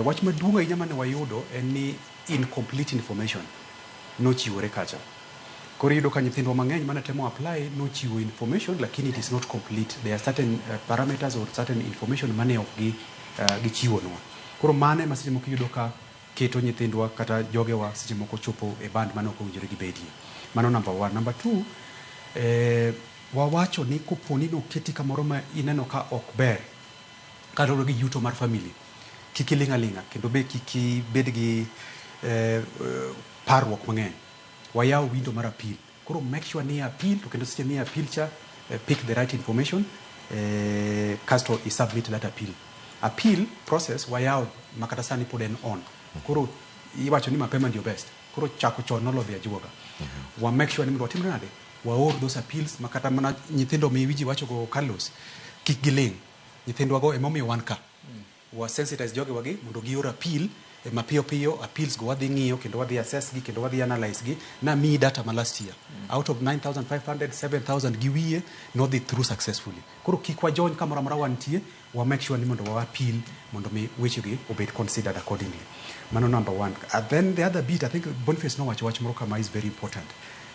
Wach maduong' ahinya mane wayudo en ni incomplete information nochiwore kacha. Koro iyudo ka nyithindwa mang'eny mane temo apply nochiwo information lakini it is not complete. There are certain parameters or certain information mane ok gichiwonwa. Koro mane ma seche moko iyudo ka keto nyithindwa kata jogewa seche moko chopo e band mane ok owinjore gibedie. Mano number one. Number two, wawacho ni koponi noketi kamoro ma ineno ka ok ber kaluwore gi yuto mar family, kik iling' aling'a kendo be kik ibed gi parruok mang'eny. Wayaw window mar appeal. Koro make sure ni appeal to kendo seche ni appeal cha pick the right information kasto submit that appeal. Appeal process wayaw makata sani pod en on. Koro iwacho ni mapema ndio best. Koro chako chon nolodhi ajuoga. Wa make sure ni mdo timre nade waor those appeals makata mana nyithindo miwiji wacho go Carlos kik giling. Nyithindwa go emomiyo wan ka. Wa sensitize joge wagi mondo gior appeal mapiyo piyo appeals go wadhi ng'iyo kendo wadhi assess gi kendo wadhi analyze gi na mi data ma last year out of 9,500 7,000 giwiye nodhi through successfully. Koro kik wajony kamoro amora wantie wa make sure ni mondo wa appeal mondo mi weche gi obed considered accordingly. Mano number one. And then the other bit I think Boniface no wach moro kama is very important.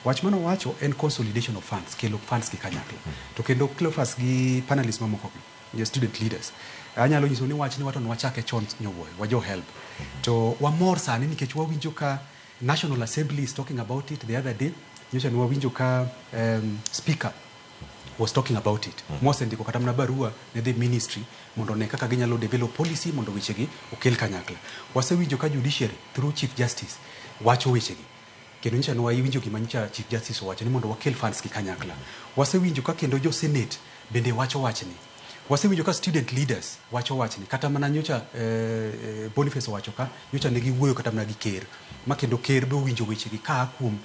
Wach mano wacho en consolidation of funds, kelo funds gi kanyakla. To kendo Cleophas gi panelists mamoko gi student leaders. Anyalo nyiso ni wach ni wato nwachake chon nyowoy wajo help. To wamor sani nikech wawinjo ka National Assembly is talking about it the other day. Nyocha ni wawinjo ka speaker was talking about it. Mose ndiko kata mna barua ne the ministry mondo ne kaka ginyalo develop policy mondo wechegi okel kanyakla. Wasewinjo ka judiciary through chief justice wacho wechegi. Kendo nyocha ni wawinjo gima nyocha chief justice wacho ni mondo wakel funds ki kanyakla. Wasewinjo ka kendo jo senate bende wacho wachni. Wasewinjo ka student leaders wacho wachni kata mana nyocha Boniface wacho ka nyocha ne giwuoyo kata mana gi ker ma kendo ker be winjo wechegi ka kuom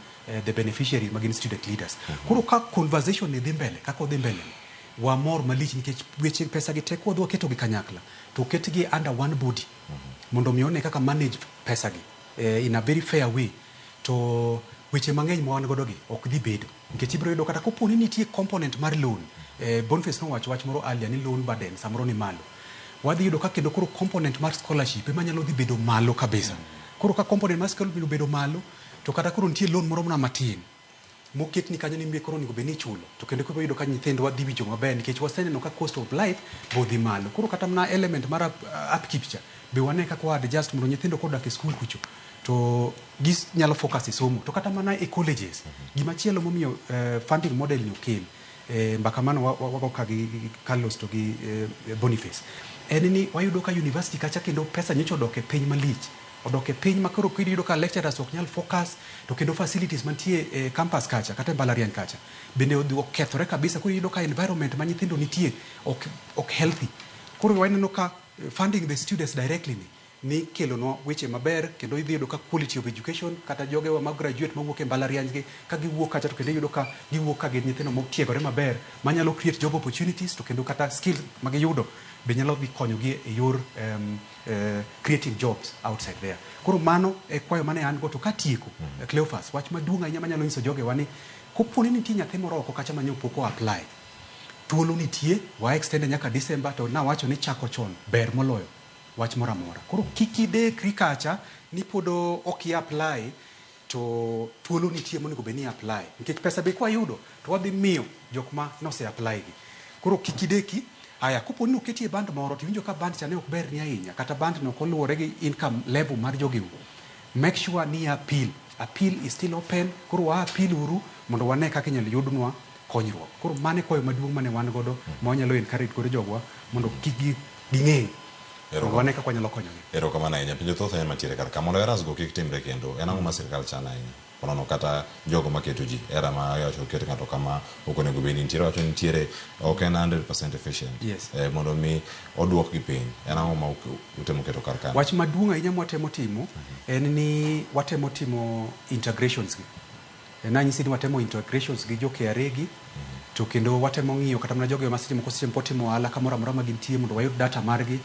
the beneficiary magin student leaders. Koro ka conversation ne dhi mbele kako dhi mbele wa mor malich nikech weche pesa gi tek wadwa keto gi kanyakla to ketgi under one body mondo mione kaka manage pesa gi in a very fair way to weche mang'eny ma wan godo gi ok dhi bedo nikech ibiro yudo kata koponi nitie component mar loan. Boniface no wach moro earlier ni loan burden samoro ni malo. Wadhi yudo ka kendo koro component mar scholarship ema nyalo dhi bedo malo kabisa. Koro ka component mar scholarship biro bedo malo to kata koro nitie loan moro na matin moket ni kanyo ni mbe koro nigo beni chulo to kendo ko yudo ka nyithindwa dhi winjo maber nikech waseneno ka cost of life bodhi malo. Koro kata na element mar upkeep cha be wane ka kwa adjust mondo nyithindo kodak e school kucho to gis nyalo focus e somo to kata mana e colleges. Gima chielo momiyo funding model ni okel mbaka mano wako ka gi Carlos to gi Boniface en ni wayudo ka university kacha kendo pesa nyocho dok e piny malich odok e piny makoro kiyudo ka lecturers ok nyal focus to kendo facilities mantie campus kacha kata mbalariany kacha bende okethore kabisa. Koro iyudo ka environment ma nyithindo nitie ok healthy. Koro waneno ka funding the students directly ni kelo no weche maber kendo idhi yudo ka quality of education kata jogewa mag graduate mawuok e mbalariany gi ka giwuok kacha to kendo yudo ka giwuok ka gin nyithindo motiegore maber manyalo create job opportunities to kendo kata skills magiyudo be nyalo dhi konyogi e yor creating jobs outside there. Koro mano e kwayo mane an go to katieko Cleophas wach maduong' ahinya manyalo nyiso jogewa ni koponi nitie nyathi moro oko kacha manyo poko apply thuolo nitie wa extend nyaka December to na wacho ni chako chon ber moloyo wach mora mora. Koro kikide krikacha ni podo ok apply to thuolo nitie monego beni apply nikech pesa be kwa yudo to wadhi miyo jokma nose apply gi. Koro kikideki aya koponi oketi e band moro to winjo ka band cha ne ok ber ni ahinya kata band no koluwore gi income level mar jogiu, make sure ni appeal is still open. Koro wa appeal uru mondo wane kaka inyalo yudnwa konyruok. Koro mane kwayo maduong' mane wan godo ma wanyalo encourage godo jogwa mondo kik ging'e wane kaka wanyalo konyogi. Erokamano ahinya. Penjo thoth ahinya mantiere kar ka mondo eras go kik timre kendo en ang'o ma sirkal chano ahinya ponono kata jogo maketo ji era ma yacho keto ng'ato kama ok onego bed nitiere wacho nitiere ok en 100% efficient. Yes. Mondo mi oduok gi piny en ang'o ma utemo keto kar ka. Wach maduong' ahinya mwatemo timo en ni watemo timo integrations gi. Nanyisi ni watemo integrations gi jo KRA gi to kendo watemo ng'iyo kata mana jogo masiti moko seche moko timo ala kamoro amora ma gintie mondo wayud data margi.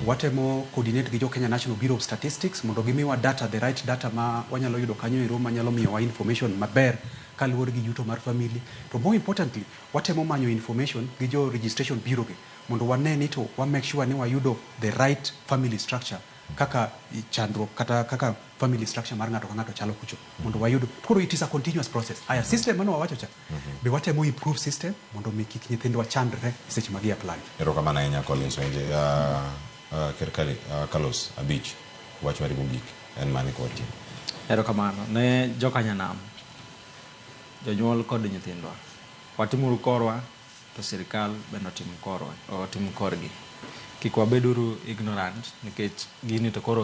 Watemo coordinate gi jo Kenya National Bureau of Statistics mondo gimiwa data the right data ma wanyalo yudo kanyo ero manyalo miyo wa information maber kaluwore gi yuto mar family. To more importantly watemo manyo information gi jo registration bureau gi mondo wane ni to wa make sure ni wayudo the right family structure kaka chandruok kata kaka family structure mar ng'ato ka ng'ato chalo kucho mondo wayud koro it is a continuous process aya system mano wawacho cha be watemo improve system mondo mi kik nyithindwa chandre seche magi apply erokamano ahinya Collins Wenje Kirkali Carlos Abich wach mari mogik en mane koti erokamano ne jokanyanam jonyuol kod nyithindwa watimuru korwa to sirikal bende otim korgi kik wabeduru ignorant nikech gini to koro